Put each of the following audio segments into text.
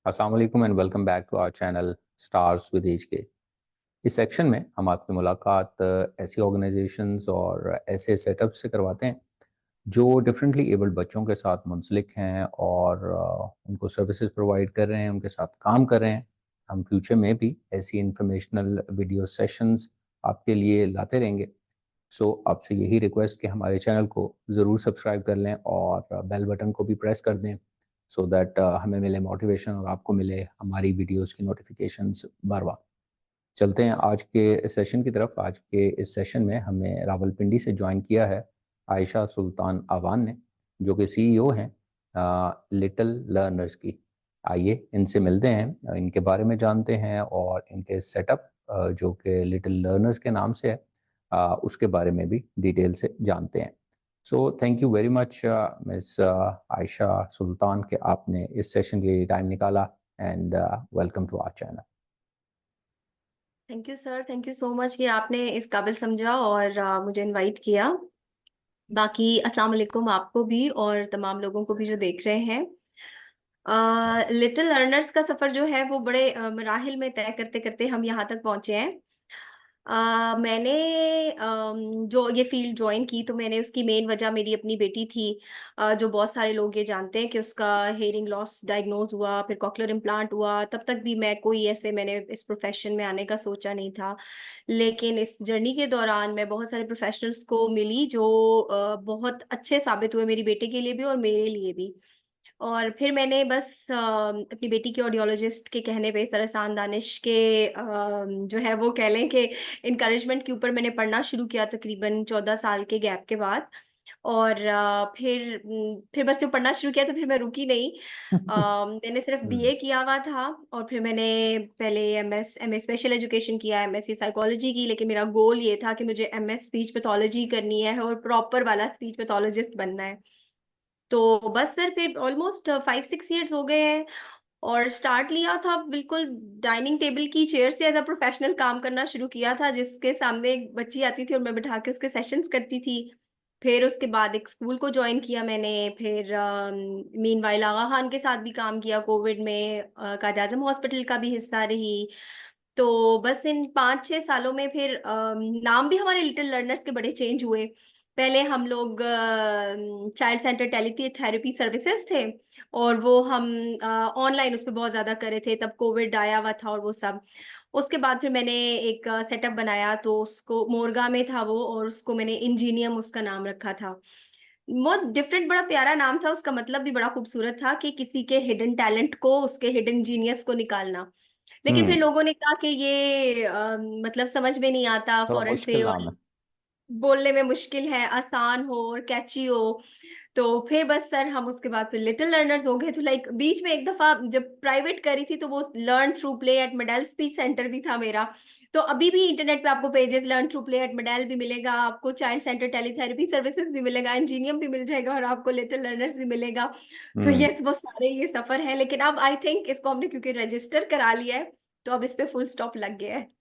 अस्सलाम वालेकुम and welcome back to our channel stars with H K. इस section में हम आपकी मुलाकात ऐसी ऑर्गेनाइजेशंस और ऐसे सेटअप से करवाते हैं जो डिफरेंटली एबल्ड बच्चों के साथ मुंसलिक हैं और उनको सर्विसेज प्रोवाइड कर रहे हैं, उनके साथ काम कर रहे हैं। हम फ्यूचर में भी ऐसी इंफॉर्मेशनल वीडियो सेशंस आपके लिए लाते रहेंगे। सो आपसे यही रिक्वेस्ट कि हमारे चैनल को ज़रूर सब्सक्राइब कर लें और बेल बटन को भी प्रेस कर दें सो दैट हमें मिले मोटिवेशन और आपको मिले हमारी वीडियोस की नोटिफिकेशंस बार बार। चलते हैं आज के सेशन की तरफ। आज के इस सेशन में हमें रावलपिंडी से ज्वाइन किया है आयशा सुल्तान आवान ने, जो कि सीईओ हैं लिटिल लर्नर्स की। आइए इनसे मिलते हैं, इनके बारे में जानते हैं और इनके सेटअप जो कि लिटिल लर्नर्स के नाम से है उसके बारे में भी डिटेल से जानते हैं। So thank you very much miss Ayesha Sultan कि आपने इस सेशन के लिए टाइम निकाला and welcome to our channel. Thank you sir, thank you so much कि आपने इस काबिल समझा और मुझे इनवाइट किया। बाकी अस्सलाम वालेकुम आपको भी और तमाम लोगों को भी जो देख रहे हैं। लिटिल लर्नर्स का सफ़र जो है वो बड़े मराहिल में तय करते करते हम यहाँ तक पहुँचे हैं। मैंने जो ये फील्ड ज्वाइन की तो मैंने उसकी मेन वजह मेरी अपनी बेटी थी। जो बहुत सारे लोग ये जानते हैं कि उसका हेयरिंग लॉस डायग्नोज हुआ, फिर कॉकलियर इम्प्लांट हुआ। तब तक भी मैंने इस प्रोफेशन में आने का सोचा नहीं था। लेकिन इस जर्नी के दौरान मैं बहुत सारे प्रोफेशनल्स को मिली जो बहुत अच्छे साबित हुए मेरी बेटे के लिए भी और मेरे लिए भी। और फिर मैंने बस अपनी बेटी के ऑडियोलॉजिस्ट के कहने पे सरसान दानिश के जो है वो कह लें कि एनकरेजमेंट के ऊपर मैंने पढ़ना शुरू किया तकरीबन 14 साल के गैप के बाद। और फिर बस जब पढ़ना शुरू किया तो फिर मैं रुकी नहीं। मैंने सिर्फ बीए किया हुआ था और फिर मैंने पहले एमए स्पेशल एजुकेशन किया, एमएससी साइकोलॉजी की। लेकिन मेरा गोल ये था कि मुझे एमएस स्पीच पैथोलॉजी करनी है और प्रॉपर वाला स्पीच पैथोलॉजिस्ट बनना है। तो बस फिर ऑलमोस्ट 5-6 इयर्स हो गए हैं और स्टार्ट लिया था बिल्कुल डाइनिंग टेबल की चेयर से एज अ प्रोफेशनल काम करना शुरू किया था, जिसके सामने एक बच्ची आती थी और मैं बिठा के उसके सेशंस करती थी। फिर उसके बाद एक स्कूल को ज्वाइन किया मैंने। फिर मीनवाइल आगा खान के साथ भी काम किया कोविड में, कायद आजम हॉस्पिटल का भी हिस्सा रही। तो बस इन 5-6 सालों में फिर नाम भी हमारे लिटिल लर्नर्स के बड़े चेंज हुए। पहले हम लोग चाइल्ड सेंटर टेलीथेरेपी सर्विसेज थे और वो हम ऑनलाइन उस पर बहुत ज्यादा कर रहे थे, तब कोविड आया हुआ था और वो सब। उसके बाद फिर मैंने एक सेटअप बनाया तो उसको मोरगा में था वो, और उसको मैंने इंजीनियम उसका नाम रखा था। बहुत डिफरेंट, बड़ा प्यारा नाम था, उसका मतलब भी बड़ा खूबसूरत था कि किसी के हिडन टैलेंट को, उसके हिडन जीनियस को निकालना। लेकिन फिर हम्म। लोगों ने कहा कि ये मतलब समझ में नहीं आता थोड़ा फौरन से, मुश्किल और नाम है। बोलने में मुश्किल है, आसान हो और कैची हो। तो फिर बस सर हम उसके बाद फिर लिटिल लर्नर्स हो गए। तो लाइक बीच में एक दफा जब प्राइवेट करी थी तो वो learn through play at medal speech centre भी था मेरा। तो अभी भी इंटरनेट पे आपको pages learn through play at medal भी मिलेगा, आपको चाइल्ड सेंटर टेलीथेरेपी सर्विसेज भी मिलेगा, इंजीनियम भी मिल जाएगा और आपको लिटिल लर्नर्स भी मिलेगा। तो हम्म। यस वो सारे ये सफर है, लेकिन अब आई थिंक इसको हमने क्योंकि रजिस्टर करा लिया है तो अब इस पे फुल स्टॉप लग गया है।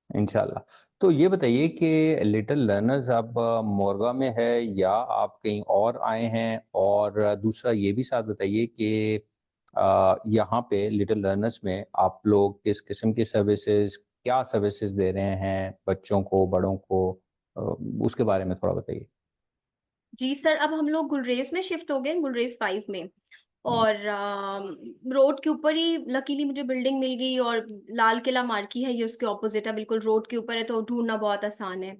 इंशाल्लाह। तो ये बताइए कि लिटिल लर्नर्स अब मोरगा में है या आप कहीं और आए हैं, और दूसरा ये भी साथ बताइए कि यहाँ पे लिटिल लर्नर्स में आप लोग किस किस्म की सर्विसेज, क्या सर्विसेज दे रहे हैं बच्चों को, बड़ों को, अ, उसके बारे में थोड़ा बताइए। जी सर, अब हम लोग गुलरेज में शिफ्ट हो गए, गुलरेज 5 में। और रोड के ऊपर ही लकीली मुझे बिल्डिंग मिल गई, और लाल किला मार्की है ये उसके ऑपोजिट है, बिल्कुल रोड के ऊपर है, तो ढूंढना बहुत आसान है।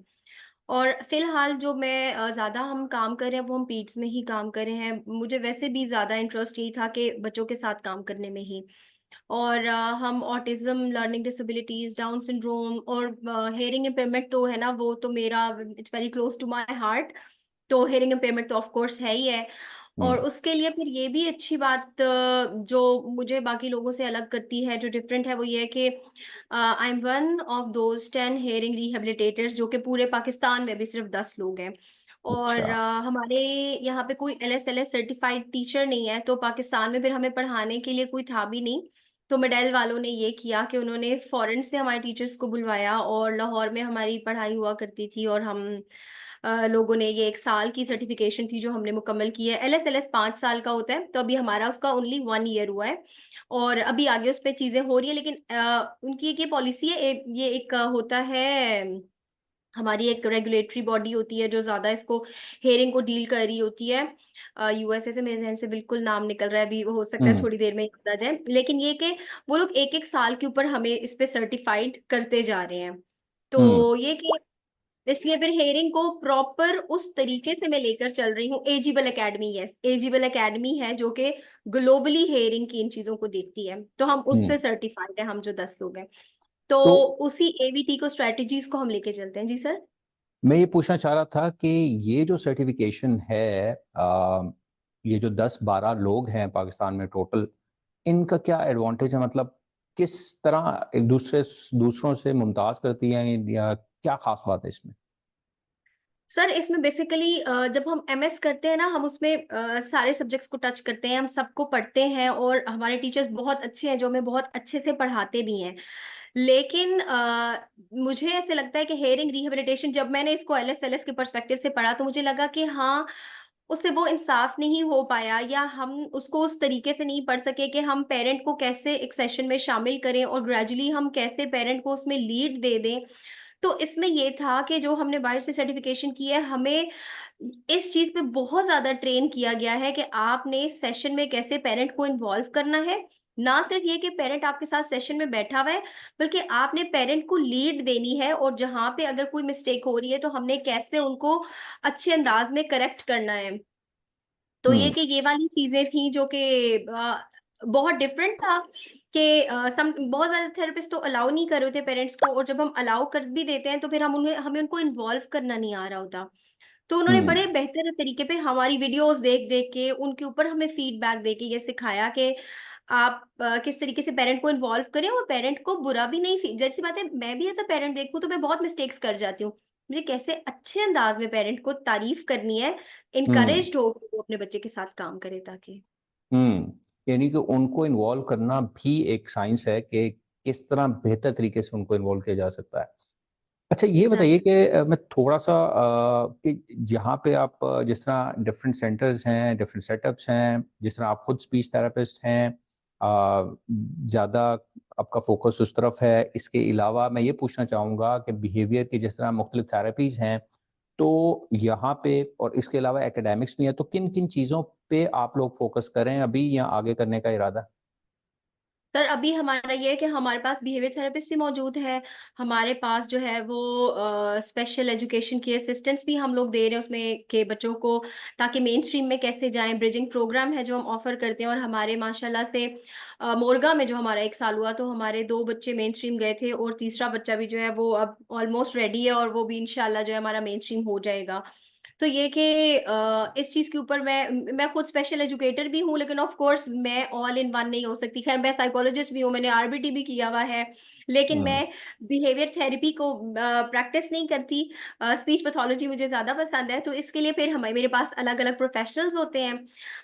और फिलहाल जो मैं ज्यादा हम काम कर रहे हैं वो हम पीड्स में ही काम कर रहे हैं। मुझे वैसे भी ज्यादा इंटरेस्ट यही था कि बच्चों के साथ काम करने में ही। और हम autism, learning disabilities, down syndrome और हेयरिंग इम्पेयरमेंट तो है ना, वो तो मेरा it's very close to my heart. तो हेयरिंग इम्पेयरमेंट तो ऑफ कोर्स है ही है। और हम्म। उसके लिए फिर ये भी अच्छी बात जो मुझे बाकी लोगों से अलग करती है, जो डिफरेंट है, वो ये है कि I am one of those 10 hearing rehabilitators, जो कि पूरे पाकिस्तान में भी सिर्फ 10 लोग हैं। और अच्छा। हमारे यहाँ पे कोई एलएसएलएस सर्टिफाइड टीचर नहीं है, तो पाकिस्तान में फिर हमें पढ़ाने के लिए कोई था भी नहीं। तो मेडेल वालों ने ये किया कि उन्होंने फॉरेन से हमारे टीचर्स को बुलवाया, और लाहौर में हमारी पढ़ाई हुआ करती थी और हम लोगों ने, ये 1 साल की सर्टिफिकेशन थी जो हमने मुकम्मल की है। एलएसएलएस 5 साल का होता है, तो अभी हमारा उसका ओनली 1 ईयर हुआ है और अभी आगे उस पर चीजें हो रही है। लेकिन उनकी एक ये पॉलिसी है, ये एक होता है, हमारी एक रेगुलेटरी बॉडी होती है जो ज्यादा इसको हेयरिंग को डील कर रही होती है। यूएसए से मेरे ध्यान से बिल्कुल नाम निकल रहा है अभी, वो हो सकता है हम्म। थोड़ी देर में याद आ जाए। लेकिन ये कि वो लोग एक एक साल के ऊपर हमें इस पे सर्टिफाइड करते जा रहे हैं। हम्म। तो ये कि इसलिए फिर हेयरिंग को प्रॉपर उस तरीके से मैं लेकर चल रही हूँ। एजिबल एकेडमी, यस, एजिबल एकेडमी है जो कि ग्लोबली हेयरिंग की इन चीजों को देखती है, तो हम हम्म। उससे सर्टिफाइड है, हम जो 10 लोग हैं। तो तो उसी एवीटी को, स्ट्रेटजीज को हम लेके चलते हैं। जी सर। मैं ये पूछना चाह रहा था कि ये जो सर्टिफिकेशन है, ये जो 10-12 लोग हैं पाकिस्तान में टोटल, इनका क्या एडवांटेज है? मतलब किस तरह एक दूसरों से मुमताज करती हैं, या क्या खास बात है इसमें? सर इसमें बेसिकली जब हम एमएस करते हैं ना, हम उसमें सारे सब्जेक्ट्स को टच करते हैं, हम सबको पढ़ते हैं और हमारे टीचर्स बहुत अच्छे हैं जो हमें बहुत अच्छे से पढ़ाते भी हैं। लेकिन मुझे ऐसे लगता है कि हेयरिंग रिहेबिलिटेशन, जब मैंने इसको एलएसएलएस के पर्सपेक्टिव से पढ़ा तो मुझे लगा कि हाँ, उससे वो इंसाफ नहीं हो पाया, या हम उसको उस तरीके से नहीं पढ़ सके कि हम पेरेंट को कैसे एक सेशन में शामिल करें और ग्रेजुअली हम कैसे पेरेंट को उसमें लीड दे दें। तो इसमें ये था कि जो हमने बाहर से सर्टिफिकेशन की है, हमें इस चीज पे बहुत ज्यादा ट्रेन किया गया है कि आपने सेशन में कैसे पेरेंट को इन्वॉल्व करना है। ना सिर्फ ये कि पेरेंट आपके साथ सेशन में बैठा हुआ है, बल्कि आपने पेरेंट को लीड देनी है, और जहां पे अगर कोई मिस्टेक हो रही है तो हमने कैसे उनको अच्छे अंदाज में करेक्ट करना है। तो ये हम्म। कि ये वाली चीजें थी जो कि बहुत डिफरेंट था कि सम बहुत ज्यादा थेरेपिस्ट तो अलाउ नहीं कर रहे थे पेरेंट्स को, और जब हम अलाउ कर भी देते हैं तो फिर हमें उनको इन्वॉल्व करना नहीं आ रहा होता। तो उन्होंने हम्म। बड़े बेहतर तरीके पे हमारी वीडियोस देख देख के उनके ऊपर हमें फीडबैक दे के ये सिखाया कि आप किस तरीके से पेरेंट को इन्वॉल्व करें, और पेरेंट को बुरा भी नहीं फील, जैसी बात है, मैं भी एज अ पेरेंट देखूं तो मैं बहुत मिस्टेक्स कर जाती हूँ। मुझे कैसे अच्छे अंदाज में पेरेंट को तारीफ करनी है, हम्म। इनकरेज्ड हो कि वो अपने बच्चे के साथ काम करे, ताकि। हम्म। यानी कि उनको इन्वॉल्व करना भी एक साइंस है कि किस तरह बेहतर तरीके से उनको इन्वॉल्व किया जा सकता है। अच्छा, ये बताइए एग्जैक्टली। कि मैं थोड़ा सा कि जहाँ पे आप जिस तरह डिफरेंट सेंटर्स हैं, डिफरेंट सेटअप्स हैं, जिस तरह आप खुद स्पीच थेरेपिस्ट हैं, ज़्यादा आपका फोकस उस तरफ है। इसके अलावा मैं ये पूछना चाहूँगा कि बिहेवियर की जिस तरह मुख्तलिफ थेरेपीज़ हैं, तो यहाँ पे और इसके अलावा एकेडमिक्स भी है, तो किन किन चीज़ों पे आप लोग फोकस करें अभी, या आगे करने का इरादा? सर अभी हमारा ये है कि हमारे पास बिहेवियर थेरेपिस्ट भी मौजूद है, हमारे पास जो है वो स्पेशल एजुकेशन की असिस्टेंस भी हम लोग दे रहे हैं उसमें के बच्चों को, ताकि मेन स्ट्रीम में कैसे जाएं। ब्रिजिंग प्रोग्राम है जो हम ऑफर करते हैं, और हमारे माशाल्लाह से मोरगा में जो हमारा 1 साल हुआ तो हमारे 2 बच्चे मेन स्ट्रीम गए थे, और तीसरा बच्चा भी जो है वो अब ऑलमोस्ट रेडी है, और वो भी इंशाल्लाह जो है हमारा मेन स्ट्रीम हो जाएगा। तो ये कि इस चीज के ऊपर मैं खुद स्पेशल एजुकेटर भी हूँ, लेकिन ऑफ कोर्स मैं ऑल इन वन नहीं हो सकती। खैर मैं साइकोलॉजिस्ट भी हूँ, मैंने आरबीटी भी किया हुआ है, लेकिन हम्म। मैं बिहेवियर थेरेपी को प्रैक्टिस नहीं करती। स्पीच पैथोलॉजी मुझे ज्यादा पसंद है, तो इसके लिए फिर हमारे मेरे पास अलग अलग प्रोफेशनल्स होते हैं।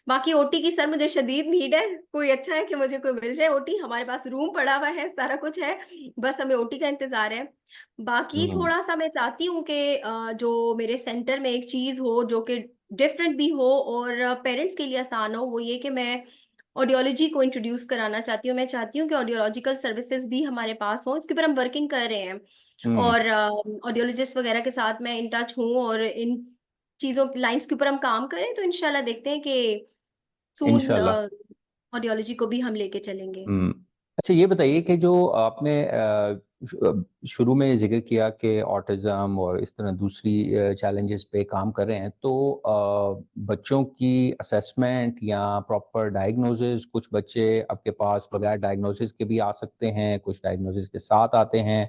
बाकी ओटी की सर मुझे शदीद नीड है, कोई अच्छा है कि मुझे कोई मिल जाए ओटी, हमारे पास रूम पड़ा हुआ है, सारा कुछ है, बस हमें ओटी का इंतजार है। बाकी हम्म। थोड़ा सा मैं चाहती हूँ कि जो मेरे सेंटर में एक चीज हो जो कि डिफरेंट भी हो और पेरेंट्स के लिए आसान हो, वो ये कि मैं ऑडियोलॉजी को इंट्रोड्यूस कराना चाहती हूँ। मैं चाहती हूँ कि ऑडियोलॉजिकल सर्विसेज भी हमारे पास हो, इसके ऊपर हम वर्किंग कर रहे हैं, हम्म। और ऑडियोलॉजिस्ट वगैरह के साथ मैं इन टच हूँ, और इन चीजों लाइंस के ऊपर हम काम करें, तो इंशाल्लाह देखते हैं कि सून इंशाल्लाह। ऑडियोलॉजी को भी हम लेके चलेंगे। हुँ। अच्छा, ये बताइए कि जो आपने शुरू में ज़िक्र किया कि ऑटिज़्म और इस तरह दूसरी चैलेंजेस पे काम कर रहे हैं, तो बच्चों की असेसमेंट या प्रॉपर डायग्नोसिस, कुछ बच्चे आपके पास बगैर डायग्नोसिस के भी आ सकते हैं, कुछ डायग्नोसिस के साथ आते हैं।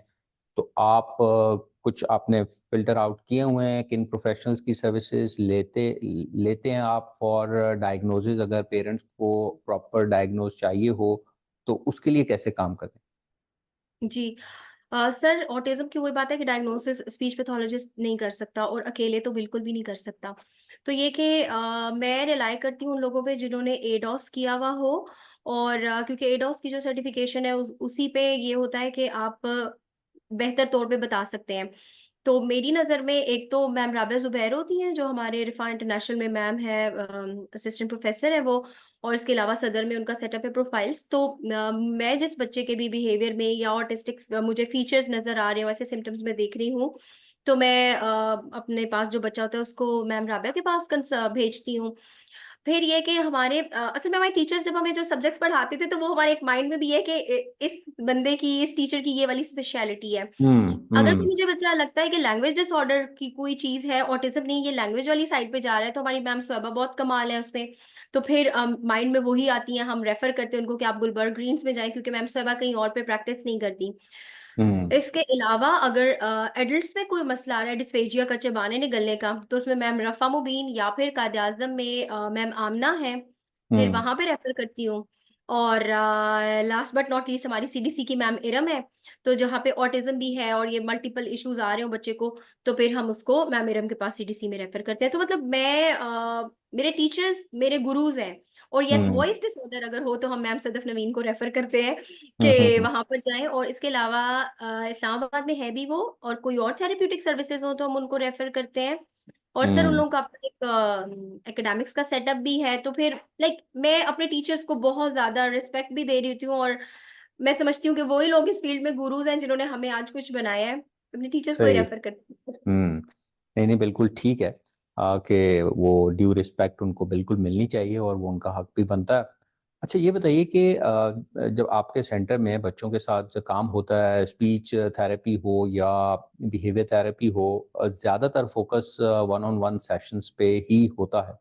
तो आप कुछ आपने फ़िल्टर आउट किए हुए हैं, किन प्रोफ़ेशनल्स की सर्विसेज़ लेते हैं आप फॉर डायग्नोसिस, अगर पेरेंट्स को प्रॉपर डायग्नोस चाहिए हो, तो उसके लिए कैसे काम करें? जी। सर ऑटिज्म की वही बात है कि डायग्नोसिस स्पीच पैथोलॉजिस्ट नहीं कर सकता, और अकेले तो बिल्कुल भी नहीं कर सकता। तो ये कि मैं रिलाई करती हूँ उन लोगों पे जिन्होंने एडॉस किया हुआ हो, और क्योंकि एडॉस की जो सर्टिफिकेशन है उसी पे ये होता है कि आप बेहतर तौर पे बता सकते हैं। तो मेरी नज़र में एक तो मैम राबिया ज़ुबैर होती हैं, जो हमारे रिफा इंटरनेशनल में मैम है, असिस्टेंट प्रोफेसर है वो, और इसके अलावा सदर में उनका सेटअप है प्रोफाइल्स। तो मैं जिस बच्चे के भी बिहेवियर में या ऑटिस्टिक मुझे फीचर्स नज़र आ रहे हो, ऐसे सिम्टम्स मैं देख रही हूँ, तो मैं अपने पास जो बच्चा होता है उसको मैम राबिया के पास भेजती हूँ। फिर ये कि हमारे असल में हमारे टीचर्स जब हमें जो सब्जेक्ट्स पढ़ाते थे, तो वो हमारे एक माइंड में भी है कि इस बंदे की, इस टीचर की ये वाली स्पेशलिटी है। अगर कोई हम्म। मुझे बच्चा लगता है कि लैंग्वेज डिसऑर्डर की कोई चीज है, ऑटिज्म नहीं, ये लैंग्वेज वाली साइड पे जा रहा है, तो हमारी मैम स्वैबा बहुत कमाल है उसमें। तो फिर माइंड में वही आती है, हम रेफर करते हैं उनको कि आप गुलबर्ग ग्रीन्स में जाएं, क्योंकि मैम स्वैबा कहीं और पे प्रैक्टिस नहीं करती। हम्म। इसके अलावा अगर एडल्ट्स में कोई मसला आ रहा है डिस्फेजिया का, चबाने निगलने का, तो उसमें मैम रफा मुबीन या फिर कायद आजम में मैम आमना है, फिर हम्म। वहां पे रेफर करती हूँ। और लास्ट बट नॉट लीस्ट हमारी सीडीसी की मैम इरम है। तो जहाँ पे ऑटिज्म भी है और ये मल्टीपल इश्यूज आ रहे हो बच्चे को, तो फिर हम उसको मैम इरम के पास सीडीसी में रेफर करते हैं। तो मतलब मेरे टीचर्स मेरे गुरुज हैं। और यस, हम्म। वॉइस डिसऑर्डर अगर हो तो हम मैम सदफ नवीन को रेफर करते हैं हम्म। कि वहां पर जाएं। और इसके अलावा इस्लामाबाद में है भी वो, और कोई और थेरेप्यूटिक सर्विसेज हो तो हम उनको रेफर करते हैं। और सर उन हम्म। लोगों का अपना एक एकेडमिक्स का सेटअप भी है। तो फिर लाइक मैं अपने टीचर्स को बहुत ज्यादा रिस्पेक्ट भी दे रही हूँ, और मैं समझती हूँ कि वही लोग इस फील्ड में गुरुज हैं जिन्होंने हमें आज कुछ बनाया है। अपने टीचर्स को ही सही। रेफर करती हूँ। नहीं नहीं, बिल्कुल ठीक है। कि वो ड्यू रिस्पेक्ट उनको बिल्कुल मिलनी चाहिए और वो उनका हक भी बनता है। अच्छा ये बताइए कि जब आपके सेंटर में बच्चों के साथ जो काम होता है, स्पीच थेरेपी हो या बिहेवियर थेरेपी हो, ज़्यादातर focus one on one sessions पे ही होता है।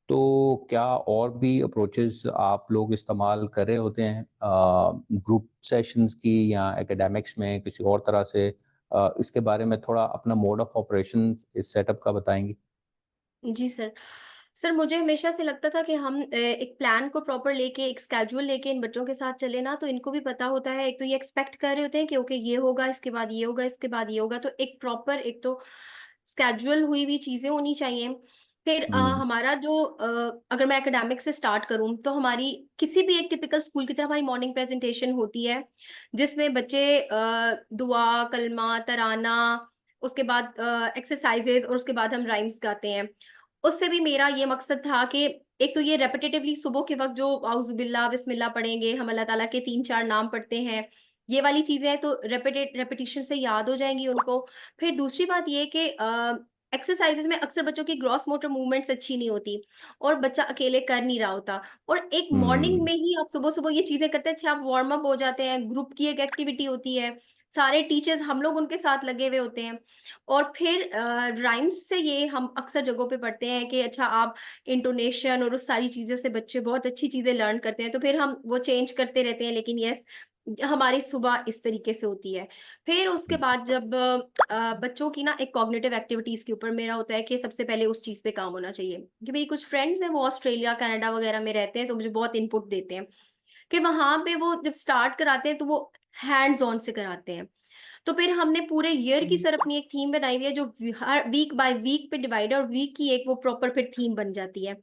तो क्या और भी अप्रोचेस आप लोग इस्तेमाल कर रहे होते हैं ग्रुप सेशंस की या एकेडमिक्स में किसी और तरह से? इसके बारे में थोड़ा अपना मोड ऑफ ऑपरेशन इस सेटअप का बताएंगी? जी सर। सर मुझे हमेशा से लगता था कि हम एक प्लान को प्रॉपर लेके, एक स्केड्यूल लेके इन बच्चों के साथ चले ना, तो इनको भी पता होता है। एक तो ये एक्सपेक्ट कर रहे होते हैं कि ओके ये होगा, इसके बाद ये होगा, इसके बाद ये होगा। तो एक प्रॉपर, एक तो स्केड्यूल हुई हुई चीजें होनी चाहिए। फिर हम्म। हमारा जो अगर मैं एकेडमिक से स्टार्ट करूं, तो हमारी किसी भी एक टिपिकल स्कूल की तरह हमारी मॉर्निंग प्रेजेंटेशन होती है, जिसमें बच्चे दुआ, कलमा, तराना, उसके बाद एक्सरसाइजेज, और उसके बाद हम राइम्स गाते हैं। उससे भी मेरा ये मकसद था कि एक तो ये रेपिटेटिवली सुबह के वक्त जो आउजुबिल्ला बिस्मिल्लाह पढ़ेंगे, हम अल्लाह ताला के 3-4 नाम पढ़ते हैं, ये वाली चीजें तो रेपिटेशन से याद हो जाएंगी उनको। फिर दूसरी बात ये कि एक्सरसाइजेज में अक्सर बच्चों की ग्रॉस मोटर मूवमेंट्स अच्छी नहीं होती, और बच्चा अकेले कर नहीं रहा होता। और एक मॉर्निंग हम्म। में ही आप सुबह सुबह ये चीजें करते हैं, अच्छा आप वार्म अप हो जाते हैं, ग्रुप की एक एक्टिविटी होती है, सारे टीचर्स हम लोग उनके साथ लगे हुए होते हैं। और फिर राइम्स से ये हम अक्सर जगहों पे पढ़ते हैं कि अच्छा आप इंटोनेशन और उस सारी चीजों से बच्चे बहुत अच्छी चीजें लर्न करते हैं। तो फिर हम वो चेंज करते रहते हैं, लेकिन यस, हमारी सुबह इस तरीके से होती है। फिर उसके बाद जब बच्चों की ना एक कॉग्निटिव एक्टिविटीज के ऊपर मेरा होता है कि सबसे पहले उस चीज पे काम होना चाहिए, कि मेरी कुछ फ्रेंड्स हैं वो ऑस्ट्रेलिया कनाडा वगैरह में रहते हैं, तो मुझे बहुत इनपुट देते हैं कि वहां पे वो जब स्टार्ट कराते हैं तो वो हैंड्स ऑन से कराते हैं। तो फिर हमने पूरे ईयर की सर अपनी एक थीम बनाई हुई है, जो हर वीक बाय वीक पे डिवाइड है, और वीक की एक वो प्रॉपर फिर थीम बन जाती है,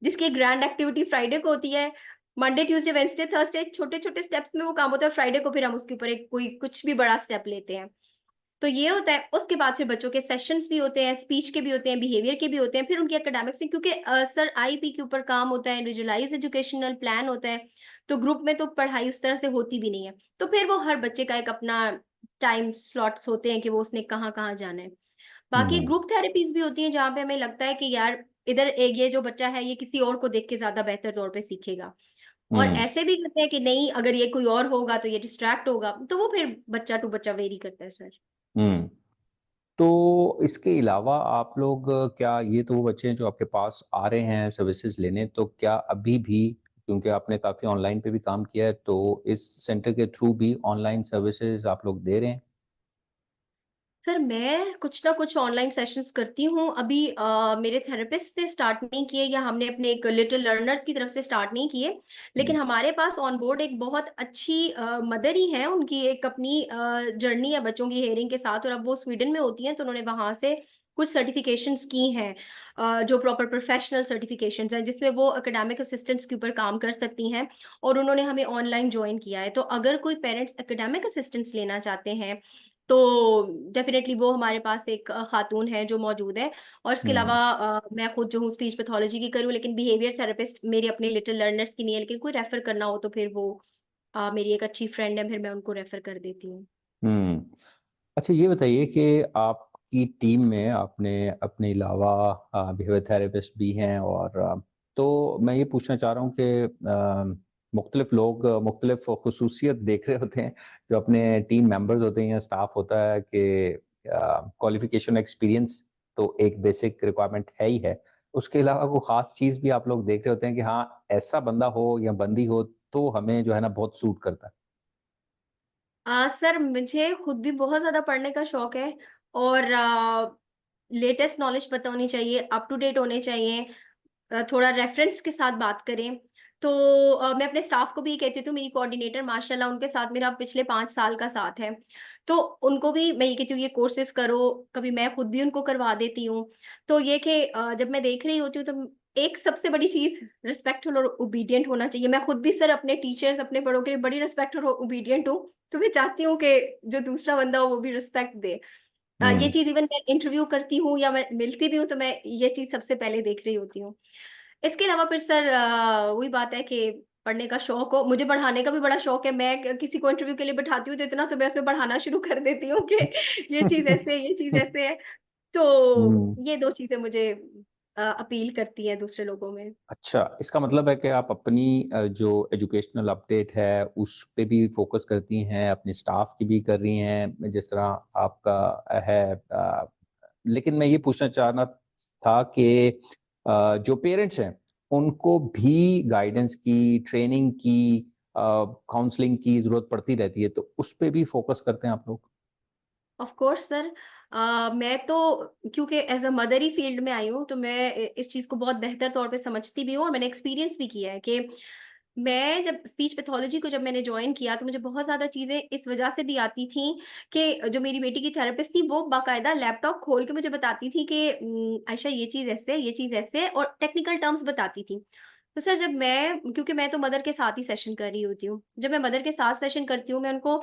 जिसकी ग्रैंड एक्टिविटी फ्राइडे को होती है। मंडे ट्यूसडे वेंसडे थर्सडे छोटे छोटे स्टेप्स में वो काम होता है, और फ्राइडे को फिर हम उसके ऊपर एक कोई कुछ भी बड़ा स्टेप लेते हैं। तो ये होता है। उसके बाद फिर बच्चों के सेशंस भी होते हैं, स्पीच के भी होते हैं, बिहेवियर के भी होते हैं, फिर उनकी एकेडमिक्स से, क्योंकि सर आईपी के ऊपर काम होता है, इंडिविजुअलाइज एजुकेशनल प्लान होता है। तो ग्रुप में तो पढ़ाई उस तरह से होती भी नहीं है। तो फिर वो हर बच्चे का एक अपना टाइम स्लॉट्स होते हैं कि वो उसने कहाँ कहाँ जाना है। बाकी हम्म। ग्रुप थेरेपीज भी होती हैं, जहाँ पे हमें लगता है कि यार इधर एक ये जो बच्चा है ये किसी और को देख के ज्यादा बेहतर तौर पे सीखेगा। और हम्म। ऐसे भी करते हैं कि नहीं, अगर ये कोई और होगा तो ये डिस्ट्रैक्ट होगा, तो वो फिर बच्चा टू बच्चा वेरी करता है सर। हम्म। तो इसके अलावा आप लोग क्या, ये तो वो बच्चे हैं जो आपके पास आ रहे हैं सर्विसेज लेने, तो क्या अभी भी, क्योंकि आपने काफ़ी ऑनलाइन पे भी काम किया है, तो इस सेंटर के थ्रू भी ऑनलाइन सर्विसेज आप लोग दे रहे हैं? सर मैं कुछ ना कुछ ऑनलाइन सेशंस करती हूँ अभी। मेरे थेरेपिस्ट ने स्टार्ट नहीं किए, या हमने अपने एक लिटिल लर्नर्स की तरफ से स्टार्ट नहीं किए। लेकिन हमारे पास ऑन बोर्ड एक बहुत अच्छी मदर ही है, उनकी एक अपनी जर्नी है बच्चों की हेयरिंग के साथ, और अब वो स्वीडन में होती हैं, तो उन्होंने वहां से कुछ सर्टिफिकेशंस की हैं, जो प्रॉपर प्रोफेशनल सर्टिफिकेशंस हैं, जिसमें वो एकेडमिक असिस्टेंट्स के ऊपर काम कर सकती हैं। और उन्होंने हमें ऑनलाइन ज्वाइन किया है। तो अगर कोई पेरेंट्स एकेडमिक असिस्टेंस लेना चाहते हैं, तो डेफिनेटली वो हमारे पास एक खातून है जो मौजूद है। और इसके अलावा मैं खुद जो हूँ स्पीच पैथोलॉजी की करूँ, लेकिन बिहेवियर थेरेपिस्ट मेरी अपने लिटिल लर्नर्स की नहीं है, लेकिन कोई रेफर करना हो तो फिर वो मेरी एक अच्छी फ्रेंड है, फिर मैं उनको रेफर कर देती हूँ। हम्म। अच्छा, ये बताइए कि आपकी टीम में आपने अपने अलावा बिहेवियर थेरेपिस्ट भी हैं, और तो मैं ये पूछना चाह रहा हूँ कि मुख्तलिफ लोग मुख्तलिफ खसूसियत देख रहे होते हैं जो अपने टीम मेंबर्स होते हैं या स्टाफ होता है कि क्वालिफिकेशन एक्सपीरियंस तो एक बेसिक रिक्वायरमेंट है ही है, उसके अलावा कोई ख़ास चीज़ भी आप लोग देख रहे होते हैं कि हाँ, ऐसा बंदा हो या बंदी हो तो हमें जो है ना बहुत सूट करता है? सर मुझे खुद भी बहुत ज़्यादा पढ़ने का शौक है, और लेटेस्ट नॉलेज पता होनी चाहिए, अप टू डेट होने चाहिए, थोड़ा रेफरेंस के साथ बात करें। तो मैं अपने स्टाफ को भी ये कहती हूँ, मेरी कोऑर्डिनेटर माशाल्लाह उनके साथ मेरा पिछले 5 साल का साथ है। तो उनको भी मैं ये कहती हूँ ये कोर्सेज़ करो, कभी मैं खुद भी उनको करवा देती हूँ। तो ये कि जब मैं देख रही होती हूँ तो एक सबसे बड़ी चीज़ रिस्पेक्टफुल और ओबीडिएंट होना चाहिए। मैं खुद भी सर अपने टीचर्स, अपने बड़ों के लिए बड़ी रिस्पेक्टफुल और ओबीडिएंट हूँ। तो मैं चाहती हूँ कि जो दूसरा बंदा हो वो भी रिस्पेक्ट दे। ये हुँ। चीज़ इवन मैं इंटरव्यू करती हूँ या मैं मिलती भी हूँ तो मैं ये चीज़ सबसे पहले देख रही होती हूँ। इसके अलावा फिर सर वही बात है कि पढ़ने का शौक हो, मुझे पढ़ाने का भी बड़ा शौक है। मैं किसी को इंटरव्यू के लिए बिठाती हूँ तो इतना तो मैं उसमें पढ़ाना शुरू कर देती हूँ कि ये चीज़ ऐसे है, ये चीज़ ऐसे है। तो हुँ। ये 2 चीज़ें मुझे अपील करती हैं दूसरे लोगों में। अच्छा, इसका मतलब है कि आप अपनी जो एजुकेशनल अपडेट है, उस पे भी फ़ोकस करती हैं, अपने स्टाफ की भी कर रही हैं, जिस तरह आपका है। लेकिन मैं ये पूछना चाहना था कि जो पेरेंट्स हैं, उनको भी गाइडेंस की, ट्रेनिंग की, काउंसलिंग की ज़रूरत पड़ती रहती है, तो उस पे भी फ़ोकस करते हैं आप लोग? ऑफ कोर्स सर, मैं तो क्योंकि as a mother he field में आई हूँ, तो मैं इस चीज़ को बहुत बेहतर तौर पे समझती भी हूँ और मैंने एक्सपीरियंस भी किया है कि मैं जब स्पीच पैथोलॉजी को जब मैंने जॉइन किया तो मुझे बहुत ज़्यादा चीज़ें इस वजह से भी आती थी कि जो मेरी बेटी की थेरेपिस्ट थी वो बाकायदा लैपटॉप खोल के मुझे बताती थी कि आयशा ये चीज़ ऐसे है, ये चीज़ ऐसे है, और टेक्निकल टर्म्स बताती थी। तो सर जब मैं, क्योंकि मैं तो मदर के साथ ही सेशन कर रही होती हूँ, जब मैं मदर के साथ सेशन करती हूँ मैं उनको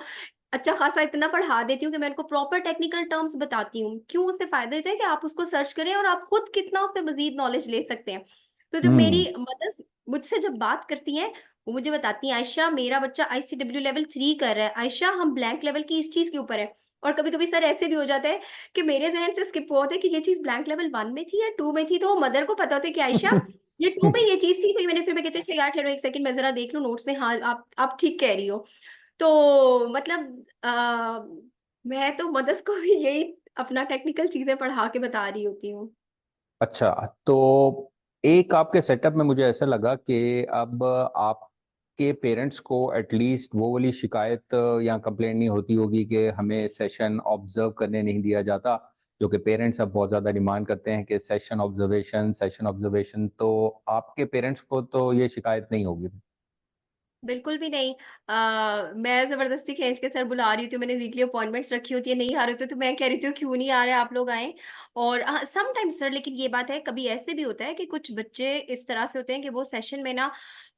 अच्छा खासा इतना पढ़ा देती हूँ कि मैं उनको प्रॉपर टेक्निकल टर्म्स बताती हूँ। क्यों? उससे फ़ायदा ये होता है कि आप उसको सर्च करें और आप खुद कितना उसपे मज़ीद नॉलेज ले सकते हैं। तो जब मेरी हुँ। मदर्स मुझसे जब बात करती हैं, वो मुझे बताती हैं, "आयशा मेरा बच्चा आईसीडब्ल्यू लेवल 3 कर रहा है। आयशा हम ब्लैंक लेवल की इस चीज़ के ऊपर है।" और कभी-कभी सर ऐसे भी हो जाता है कि मेरे ज़हन से स्किप हुआ होता है कि ये चीज़ ब्लैंक लेवल 1 में थी या 2 में थी, तो वो मदर को पता होता है कि आयशा ये 2 में ये चीज़ थी, तो मैंने फिर मैं कहती हूँ, "अच्छा यार ठहरो 1 सेकंड मैं ज़रा देख लूँ नोट्स में, हाँ, आप ठीक कह रही हो।" तो मतलब मैं तो मदर्स को भी यही अपना टेक्निकल चीज़ें पढ़ा के बता रही होती हूँ। अच्छा, तो एक आपके सेटअप में मुझे ऐसा लगा कि अब आपके पेरेंट्स को एटलीस्ट वो वाली शिकायत या कंप्लेंट नहीं होती होगी कि हमें सेशन ऑब्ज़र्व करने नहीं दिया जाता, जो कि पेरेंट्स अब बहुत ज़्यादा डिमांड करते हैं कि सेशन ऑब्ज़र्वेशन, तो आपके पेरेंट्स को तो ये शिकायत नहीं होगी? बिल्कुल भी नहीं। मैं ज़बरदस्ती खींच के सर बुला रही होती हूँ, मैंने वीकली अपॉइंटमेंट्स रखी होती है, नहीं आ रहे होते तो मैं कह रही होती हूँ क्यों नहीं आ रहे आप लोग आएँ। और हाँ, समटाइम्स सर लेकिन ये बात है कभी ऐसे भी होता है कि कुछ बच्चे इस तरह से होते हैं कि वो सेशन में ना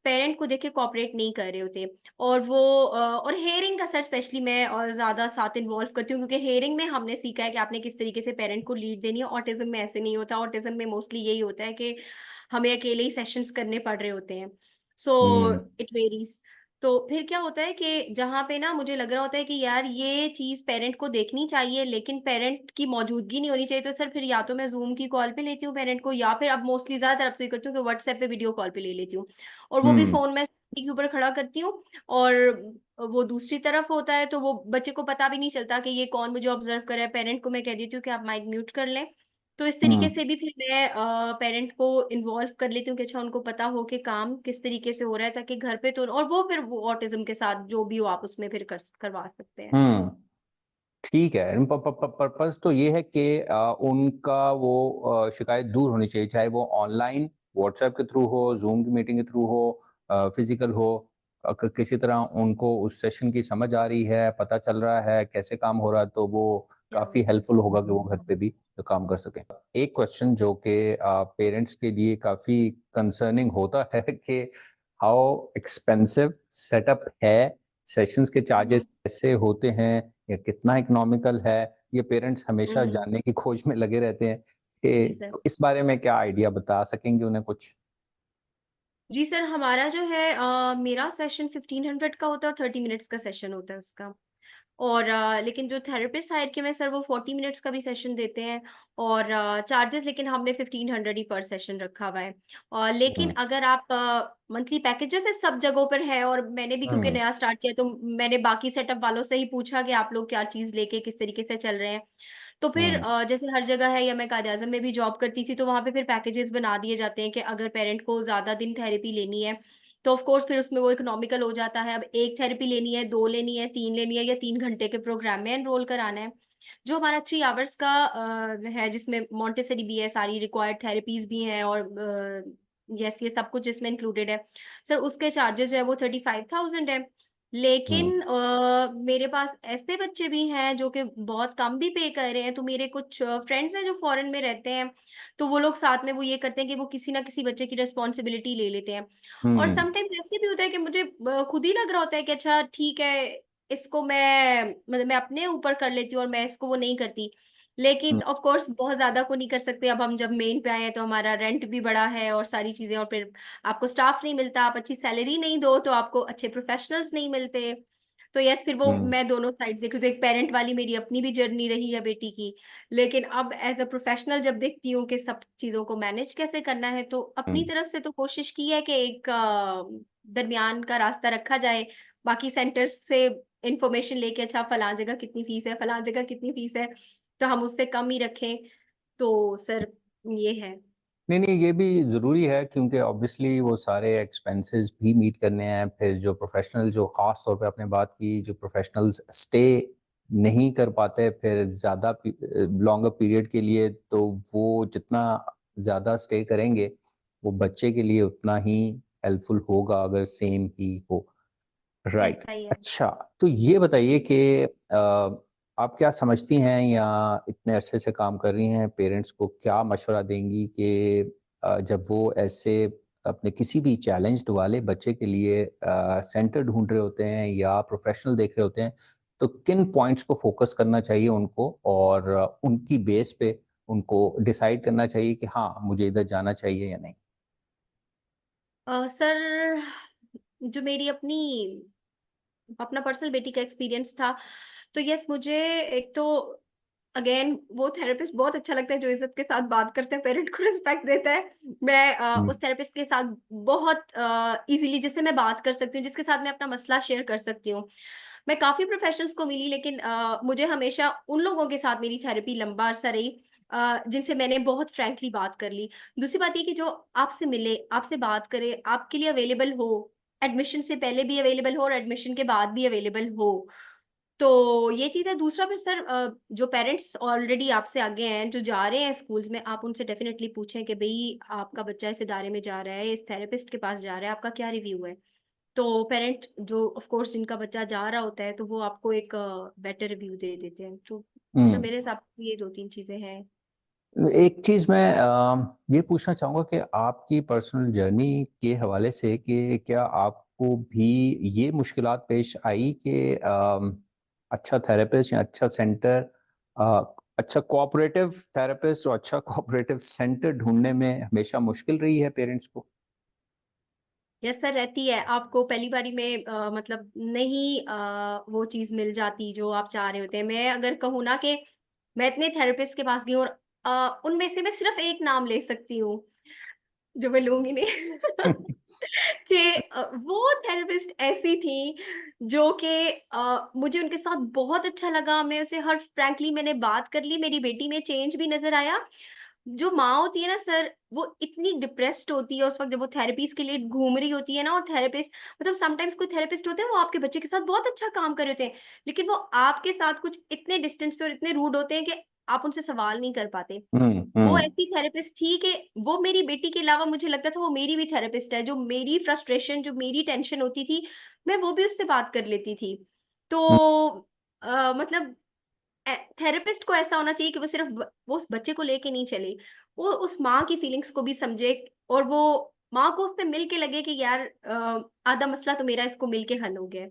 पेरेंट को देख के कोऑपरेट नहीं कर रहे होते। और वो और हियरिंग का सर स्पेशली मैं और ज़्यादा साथ इन्वॉल्व करती हूँ, क्योंकि हियरिंग में हमने सीखा है कि आपने किस तरीके से पेरेंट को लीड देनी है। ऑटिज़्म में ऐसे नहीं होता, ऑटिज़्म में मोस्टली यही होता है कि हमें अकेले ही सेशंस करने पड़ रहे होते हैं। सो हुँ। It varies. तो फिर क्या होता है कि जहाँ पे ना मुझे लग रहा होता है कि यार ये चीज़ पेरेंट को देखनी चाहिए, लेकिन पेरेंट की मौजूदगी नहीं होनी चाहिए, तो सर फिर या तो मैं ज़ूम की कॉल पे लेती हूँ पेरेंट को, या फिर अब मोस्टली ज़्यादातर अब तो ये करती हूँ कि व्हाट्सएप पे वीडियो कॉल पे ले लेती हूँ। और वो भी हुँ। फ़ोन मैं के ऊपर खड़ा करती हूँ, और वो दूसरी तरफ होता है तो वो बच्चे को पता भी नहीं चलता कि ये कौन मुझे ऑब्ज़र्व कर रहा है। पेरेंट को मैं कह देती हूँ कि आप माइक म्यूट कर लें। तो इस तरीके हुँ। से भी फिर मैं पेरेंट को इन्वॉल्व कर लेती हूँ कि अच्छा उनको पता हो कि काम किस तरीके से हो रहा है, ताकि घर पे तो, और वो फिर वो ऑटिज़्म के साथ जो भी हो आप उसमें फिर करवा सकते हैं। हुँ। ठीक है। प प प पर्पज़ तो ये है कि उनका वो शिकायत दूर होनी चाहिए, चाहे वो ऑनलाइन, व्हाट्सएप के थ्रू हो, ज़ूम की मीटिंग के थ्रू हो, फ़िज़िकल हो। क किसी तरह उनको उस सेशन की समझ आ रही है, पता चल रहा है कैसे काम हो रहा है, तो वो या काफ़ी हेल्पफुल होगा कि वो घर पे भी काम कर सकें। एक क्वेश्चन जो कि पेरेंट्स के लिए काफ़ी कंसर्निंग होता है कि हाउ एक्सपेंसिव सेटअप है, सेशंस के हुँ, चार्जेस हुँ। कैसे होते हैं? या कितना इकोनॉमिकल है, ये पेरेंट्स हमेशा हुँ, जानने की खोज में लगे रहते हैं जी कि सर। तो इस बारे में क्या आइडिया बता सकेंगे उन्हें कुछ? जी सर, हमारा जो है मेरा सेशन 1500 का होता है और 30 मिनट्स का सेशन होता है उसका। और लेकिन जो थेरेपिस्ट हायर किए हुए हैं सर वो 40 मिनट्स का भी सेशन देते हैं और चार्जेस लेकिन हमने 1500 ही पर सेशन रखा हुआ है। लेकिन हुँ, अगर आप मंथली पैकेजेस है सब जगहों पर है और मैंने भी क्योंकि हुँ, नया स्टार्ट किया तो मैंने बाकी सेटअप वालों से ही पूछा कि आप लोग क्या चीज़ लेके किस तरीके से चल रहे हैं। तो फिर हुँ, जैसे हर जगह है या मैं कायद-ए-आज़म में भी जॉब करती थी तो वहाँ पे फिर पैकेजेस बना दिए जाते हैं कि अगर पेरेंट को ज़्यादा दिन थेरेपी लेनी है तो ऑफ कोर्स फिर उसमें वो इकोनॉमिकल हो जाता है। अब 1 थेरेपी लेनी है, 2 लेनी है, 3 लेनी है या 3 घंटे के प्रोग्राम में एनरोल कराना है। जो हमारा 3 आवर्स का है जिसमें मोंटेसरी भी है, सारी रिक्वायर्ड थेरेपीज़ भी हैं और येस ये सब कुछ इसमें इंक्लूडेड है। सर उसके चार्जेज़ जो है वो 35,000 है। हुँ, लेकिन मेरे पास ऐसे बच्चे भी हैं जो कि बहुत कम भी पे कर रहे हैं, तो मेरे कुछ फ्रेंड्स हैं जो फ़ॉरेन में रहते हैं, तो वो लोग साथ में वो ये करते हैं कि वो किसी ना किसी बच्चे की रिस्पॉन्सिबिलिटी ले लेते हैं। और हुँ, समटाइम्स ऐसे भी होता है कि मुझे खुद ही लग रहा होता है कि अच्छा ठीक है, इसको मैं मतलब मैं अपने ऊपर कर लेती हूँ और मैं इसको वो नहीं करती। लेकिन हुँ, ऑफ कोर्स बहुत ज़्यादा को नहीं कर सकते, अब हम जब मेन पे आए हैं तो हमारा रेंट भी बढ़ा है और सारी चीज़ें और फिर आपको स्टाफ नहीं मिलता, आप अच्छी सैलरी नहीं दो तो आपको अच्छे प्रोफेशनल्स नहीं मिलते। तो यस फिर वो हुँ, मैं दोनों साइड से क्योंकि एक पेरेंट वाली मेरी अपनी भी जर्नी रही है बेटी की। लेकिन अब एज़ अ प्रोफेशनल जब देखती हूँ कि सब चीज़ों को मैनेज कैसे करना है, तो अपनी हुँ, तरफ से तो कोशिश की है कि एक दरमियान का रास्ता रखा जाए। बाकी सेंटर्स से इन्फॉर्मेशन लेके अच्छा फलाँ जगह कितनी फीस है, फलाँ जगह कितनी फीस है, तो हम उससे कम ही रखें। तो सर ये है। नहीं, नहीं, ये भी ज़रूरी है क्योंकि ऑब्वियसली वो सारे एक्सपेंसेस भी मीट करने हैं। फिर जो प्रोफ़ेशनल जो ख़ास तौर पे आपने बात की, जो प्रोफ़ेशनल्स स्टे नहीं कर पाते फिर ज़्यादा लॉन्गर पीरियड के लिए, तो वो जितना ज़्यादा स्टे करेंगे, वो बच्चे के लिए उतना ही हेल्पफुल होगा अगर सेम ही हो। राइट। ऐसा ही है। अच्छा, तो ये बताइए कि आप क्या समझती हैं या इतने अरसे से काम कर रही हैं, पेरेंट्स को क्या मशवरा देंगी कि जब वो ऐसे अपने किसी भी चैलेंज्ड वाले बच्चे के लिए सेंटर ढूँढ रहे होते हैं या प्रोफ़ेशनल देख रहे होते हैं, तो किन पॉइंट्स को फ़ोकस करना चाहिए उनको और उनकी बेस पे उनको डिसाइड करना चाहिए कि हाँ, मुझे इधर जाना चाहिए या नहीं? सर जो मेरी अपनी अपना पर्सनल बेटी का एक्सपीरियंस था, तो यस मुझे एक तो अगेन वो थेरेपिस्ट बहुत अच्छा लगता है जो इज़्ज़त के साथ बात करते हैं, पेरेंट को रिस्पेक्ट देता है। मैं हुँ, उस थेरेपिस्ट के साथ बहुत ईज़िली जिससे मैं बात कर सकती हूँ, जिसके साथ मैं अपना मसला शेयर कर सकती हूँ। मैं काफ़ी प्रोफेशनल्स को मिली लेकिन मुझे हमेशा उन लोगों के साथ मेरी थेरेपी लंबा अरसा रही जिनसे मैंने बहुत फ्रैंकली बात कर ली। दूसरी बात ये कि जो आपसे मिले, आपसे बात करे, आपके लिए अवेलेबल हो, एडमिशन से पहले भी अवेलेबल हो और एडमिशन के बाद भी अवेलेबल हो। तो ये चीज़ है। दूसरा फिर सर जो पेरेंट्स ऑलरेडी आपसे आगे हैं, जो जा रहे हैं स्कूल्स में, आप उनसे डेफिनिटली पूछें कि भई आपका बच्चा इस इदारे में जा रहा है, इस थेरेपिस्ट के पास जा रहा है, आपका क्या रिव्यू है? तो पेरेंट जो ऑफ कोर्स जिनका बच्चा जा रहा होता है, तो वो आपको एक बेटर रिव्यू दे देते हैं। तो सर हुँ। मेरे हिसाब से ये 2-3 चीज़ें हैं। एक चीज़ मैं ये पूछना चाहूँगा कि आपकी पर्सनल जर्नी के हवाले से कि क्या आपको भी ये मुश्किलात पेश आई कि अच्छा थेरेपिस्ट या अच्छा सेंटर अच्छा कोऑपरेटिव थेरेपिस्ट और अच्छा कोऑपरेटिव सेंटर ढूँढने में हमेशा मुश्किल रही है पेरेंट्स को? यस सर रहती है। आपको पहली बारी में मतलब नहीं वो चीज़ मिल जाती जो आप चाह रहे होते हैं। मैं अगर कहूँ ना कि मैं इतने थेरेपिस्ट के पास गई हूँ और उनमें से मैं सिर्फ़ एक नाम ले सकती हूँ, जो मैं लूँगी नहीं। कि वो थेरेपिस्ट ऐसी थी जो कि मुझे उनके साथ बहुत अच्छा लगा। मैं उसे हर फ्रैंकली मैंने बात कर ली, मेरी बेटी में चेंज भी नज़र आया। जो माँ होती है ना सर, वो इतनी डिप्रेस्ड होती है उस वक़्त जब वो थेरेपीज़ के लिए घूम रही होती है ना और थेरेपिस्ट मतलब समटाइम्स कोई थेरेपिस्ट होते हैं वो आपके बच्चे के साथ बहुत अच्छा काम कर रहे होते हैं, लेकिन वो आपके साथ कुछ इतने डिस्टेंस पे और इतने रूड होते हैं कि आप उनसे सवाल नहीं कर पाते। हुँ, वो हुँ, ऐसी थेरेपिस्ट थी कि वो मेरी बेटी के अलावा मुझे लगता था वो मेरी भी थेरेपिस्ट है, जो मेरी फ्रस्ट्रेशन, जो मेरी टेंशन होती थी, मैं वो भी उससे बात कर लेती थी। तो हुँ, मतलब थेरेपिस्ट को ऐसा होना चाहिए कि वो सिर्फ़ वो उस बच्चे को लेके नहीं चले, वो उस माँ की फीलिंग्स को भी समझे और वो माँ को उससे मिल के लगे कि यार आधा मसला तो मेरा इसको मिल के हल हो गया है।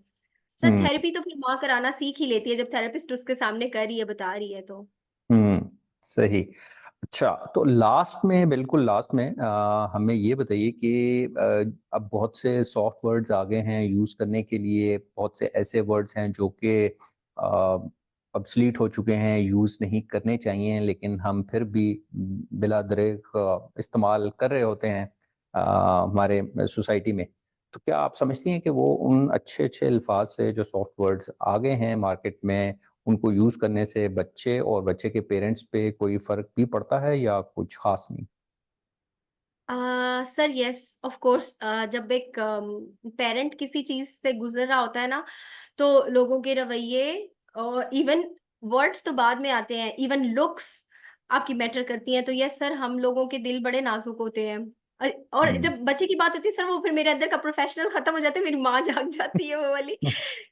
सर थेरेपी तो फिर माँ कराना सीख ही लेती है जब थेरेपिस्ट उसके सामने कर रही है, बता रही है तो। सही। अच्छा, तो लास्ट में, बिल्कुल लास्ट में हमें ये बताइए कि अब बहुत से सॉफ्ट वर्ड्स आ गए हैं यूज़ करने के लिए, बहुत से ऐसे वर्ड्स हैं जो कि ऑब्सलीट हो चुके हैं, यूज़ नहीं करने चाहिए, लेकिन हम फिर भी बिला दरेक इस्तेमाल कर रहे होते हैं हमारे सोसाइटी में। तो क्या आप समझती हैं कि वो उन अच्छे-अच्छे अल्फाज से, जो सॉफ्ट वर्ड्स आ गए हैं मार्केट में, उनको यूज़ करने से बच्चे और बच्चे के पेरेंट्स पे कोई फ़र्क भी पड़ता है या कुछ ख़ास नहीं? सर यस ऑफ कोर्स, जब एक पेरेंट किसी चीज से गुजर रहा होता है ना, तो लोगों के रवैये और इवन वर्ड्स तो बाद में आते हैं, इवन लुक्स आपकी मैटर करती हैं। तो यस सर, हम लोगों के दिल बड़े नाजुक होते हैं। और हुँ। जब बच्चे की बात होती है सर, वो फिर मेरे अंदर का प्रोफेशनल खत्म हो जाता है, मेरी माँ जाग जाती है वो वाली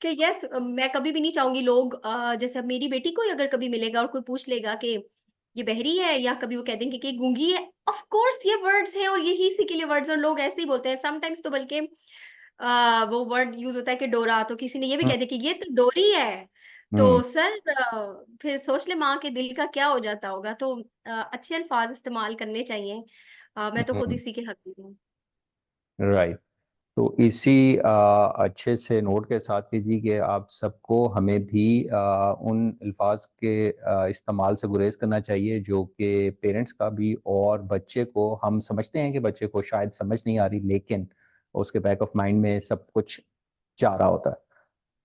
कि यस, मैं कभी भी नहीं चाहूंगी लोग जैसे अब मेरी बेटी को ही अगर कभी मिलेगा और कोई पूछ लेगा कि ये बहरी है, या कभी वो कह देंगे कि गूंगी है, ऑफ कोर्स ये वर्ड्स हैं और यही इसी के लिए वर्ड्स, और लोग ऐसे ही बोलते हैं समटाइम्स। तो बल्कि वो वर्ड यूज होता है कि डोरा, तो किसी ने ये भी हुँ, कह दिया कि ये तो डोरी है। हुँ, तो सर फिर सोच ले माँ के दिल का क्या हो जाता होगा। तो अच्छे अल्फाज इस्तेमाल करने चाहिए। मैं तो खुद हुँ, इसी के हकदार हूँ। राइट। तो इसी अच्छे से नोट के साथ कीजिए कि आप सबको, हमें भी उन अल्फाज के इस्तेमाल से गुरेज करना चाहिए जो कि पेरेंट्स का भी और बच्चे को, हम समझते हैं कि बच्चे को शायद समझ नहीं आ रही, लेकिन उसके बैक ऑफ माइंड में सब कुछ जा रहा होता है।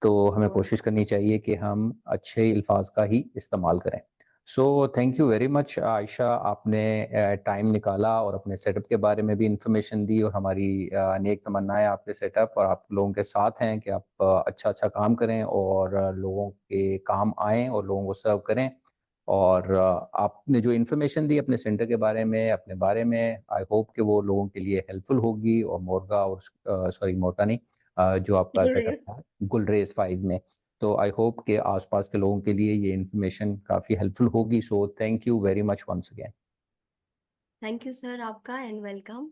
तो हमें तो कोशिश करनी चाहिए कि हम अच्छे अल्फाज का ही इस्तेमाल करें। सो thank you very much Ayesha, आपने टाइम निकाला और अपने सेटअप के बारे में भी इंफॉर्मेशन दी, और हमारी नेक तमन्नाएं आपके सेटअप और आप लोगों के साथ हैं कि आप अच्छा-अच्छा काम करें और लोगों के काम आएँ और लोगों को सर्व करें। और आपने जो इन्फॉर्मेशन दी अपने सेंटर के बारे में, अपने बारे में, आई होप कि वो लोगों के लिए हेल्पफुल होगी, और मोरगा और सॉरी मोरगा नहीं, जो आपका सेटअप गुरेज। था गुलरेज 5 में। तो आई होप कि आसपास के लोगों के लिए ये इन्फॉर्मेशन काफ़ी हेल्पफुल होगी। So thank you very much once again. Thank you sir आपका, एंड वेलकम।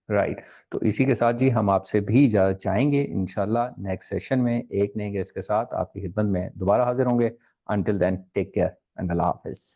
राइट। तो इसी के साथ जी हम आपसे भी इजाज़त चाहेंगे। इंशाल्लाह नेक्स्ट सेशन में एक नए गेस्ट के साथ आपकी खिदमत में दोबारा हाज़िर होंगे। Until then take care and अल्लाह हाफ़िज़।